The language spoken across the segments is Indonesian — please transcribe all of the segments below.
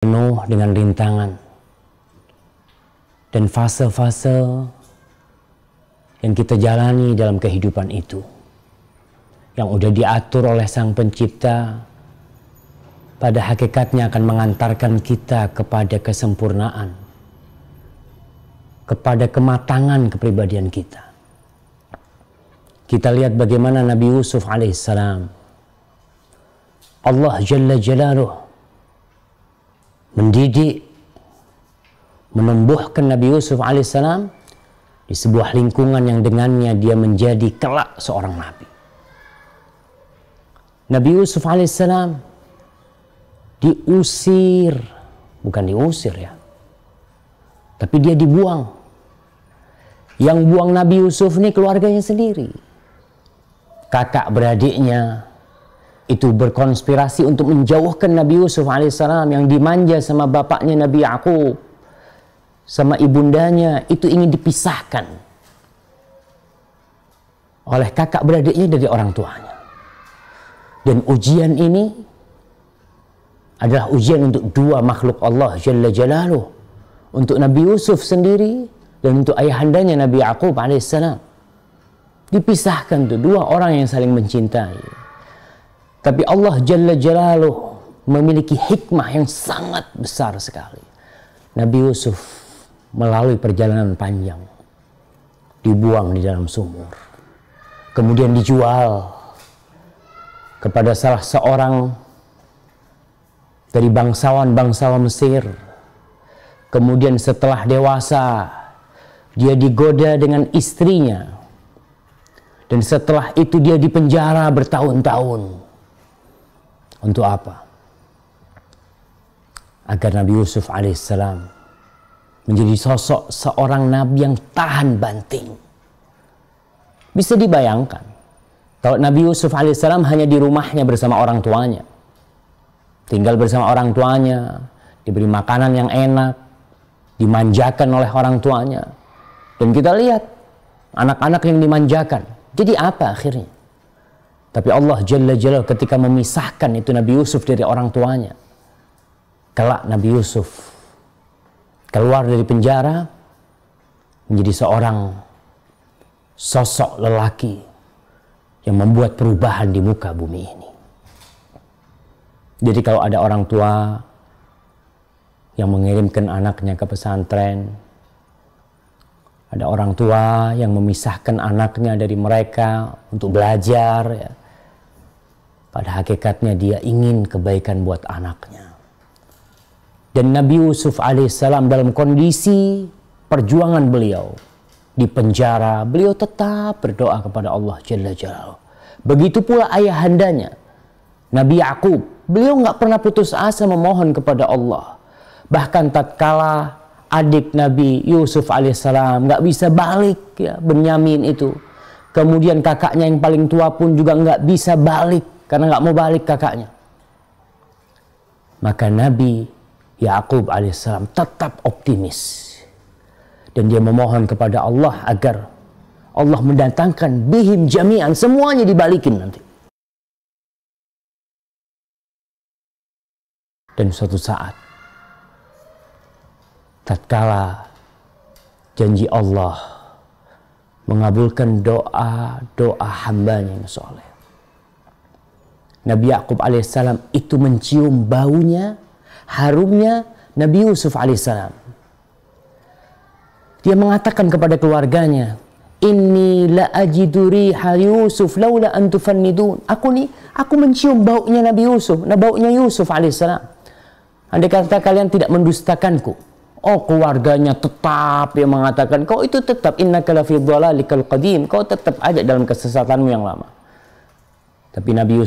penuh dengan rintangan dan fase-fase yang kita jalani dalam kehidupan itu, yang udah diatur oleh Sang Pencipta, pada hakikatnya akan mengantarkan kita kepada kesempurnaan, kepada kematangan kepribadian kita. Kita lihat bagaimana Nabi Yusuf alaihissalam, Allah Jalla Jalaluh mendidik, menumbuhkan Nabi Yusuf alaihissalam di sebuah lingkungan yang dengannya dia menjadi kelak seorang nabi. Nabi Yusuf alaihissalam diusir, bukan diusir ya, tapi dia dibuang. Yang buang Nabi Yusuf ini keluarganya sendiri. Kakak beradiknya itu berkonspirasi untuk menjauhkan Nabi Yusuf alaihissalam yang dimanja sama bapaknya Nabi Yakub, sama ibundanya, itu ingin dipisahkan oleh kakak beradiknya dari orang tuanya. Dan ujian ini adalah ujian untuk dua makhluk Allah Jalla Jalaluh, untuk Nabi Yusuf sendiri dan untuk ayahandanya Nabi Yakub alaihissalam. Dipisahkan tuh dua orang yang saling mencintai. Tapi Allah Jalla Jalaluh memiliki hikmah yang sangat besar sekali. Nabi Yusuf melalui perjalanan panjang dibuang di dalam sumur, kemudian dijual kepada salah seorang dari bangsawan Mesir. Kemudian setelah dewasa dia digoda dengan istrinya, dan setelah itu dia dipenjara bertahun-tahun. Untuk apa? Agar Nabi Yusuf alaihissalam menjadi sosok seorang nabi yang tahan banting. Bisa dibayangkan kalau Nabi Yusuf alaihissalam hanya di rumahnya bersama orang tuanya, tinggal bersama orang tuanya, diberi makanan yang enak, dimanjakan oleh orang tuanya. Dan kita lihat anak-anak yang dimanjakan, jadi apa akhirnya? Tapi Allah Jalla Jalaluh ketika memisahkan itu Nabi Yusuf dari orang tuanya, kelak Nabi Yusuf keluar dari penjara menjadi seorang sosok lelaki yang membuat perubahan di muka bumi ini. Jadi kalau ada orang tua yang mengirimkan anaknya ke pesantren, ada orang tua yang memisahkan anaknya dari mereka untuk belajar, ya, pada hakikatnya dia ingin kebaikan buat anaknya. Dan Nabi Yusuf alaihissalam dalam kondisi perjuangan beliau di penjara, beliau tetap berdoa kepada Allah Jalla Jalaluh. Begitu pula ayahandanya Nabi Yakub, beliau nggak pernah putus asa memohon kepada Allah. Bahkan tatkala adik Nabi Yusuf alaihissalam nggak bisa balik, ya, Benyamin itu, kemudian kakaknya yang paling tua pun juga nggak bisa balik karena nggak mau balik kakaknya. Maka Nabi Yakub alaihissalam tetap optimis dan dia memohon kepada Allah agar Allah mendatangkan bihim jami'an, semuanya dibalikin nanti. Dan suatu saat tatkala janji Allah mengabulkan doa hambanya yang soleh, Nabi Yakub alaihissalam itu mencium baunya, harumnya Nabi Yusuf alaihissalam. Dia mengatakan kepada keluarganya, inni la ajidu riha Yusuf laula an tufannidun. Aku mencium baunya Nabi Yusuf, baunya Yusuf alaihissalam. Andai kata kalian tidak mendustakanku. Oh, keluarganya tetap yang mengatakan, kau itu tetap innaka lafi dhalalikal qadim, kau tetap ada dalam kesesatanmu yang lama. Tapi Nabi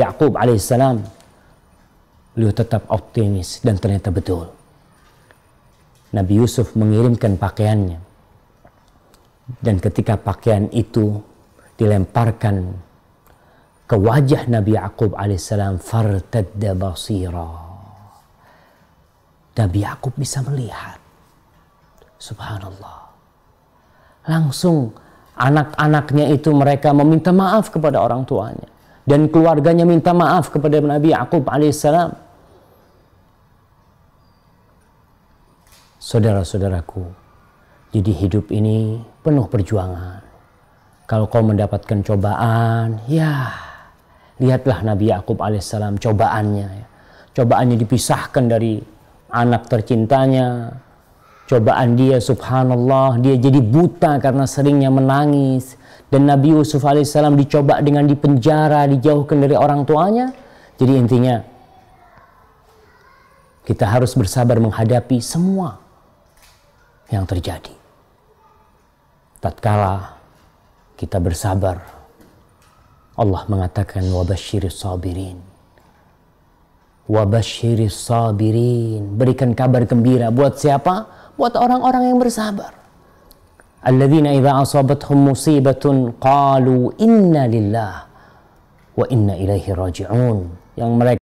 Yakub alaihissalam, beliau tetap optimis dan ternyata betul. Nabi Yusuf mengirimkan pakaiannya, dan ketika pakaian itu dilemparkan ke wajah Nabi Yakub alaihissalam, fartadda basira, Nabi Yakub bisa melihat. Subhanallah. Langsung anak-anaknya itu mereka meminta maaf kepada orang tuanya. Dan keluarganya minta maaf kepada Nabi Yakub alaihissalam. Saudara-saudaraku, jadi hidup ini penuh perjuangan. Kalau kau mendapatkan cobaan, ya lihatlah Nabi Yakub alaihissalam cobaannya. Cobaannya dipisahkan dari anak tercintanya. Cobaan dia, subhanallah, dia jadi buta karena seringnya menangis. Dan Nabi Yusuf alaihissalam dicoba dengan dipenjara, dijauhkan dari orang tuanya. Jadi intinya, kita harus bersabar menghadapi semua yang terjadi. Tatkala kita bersabar, Allah mengatakan wabasyiris sabirin. Wabasyiris sabirin. Berikan kabar gembira buat siapa? Buat orang-orang yang bersabar. Alladzina idza asabathum musibatun qalu inna lillah wa inna ilaihi raji'un. Yang mereka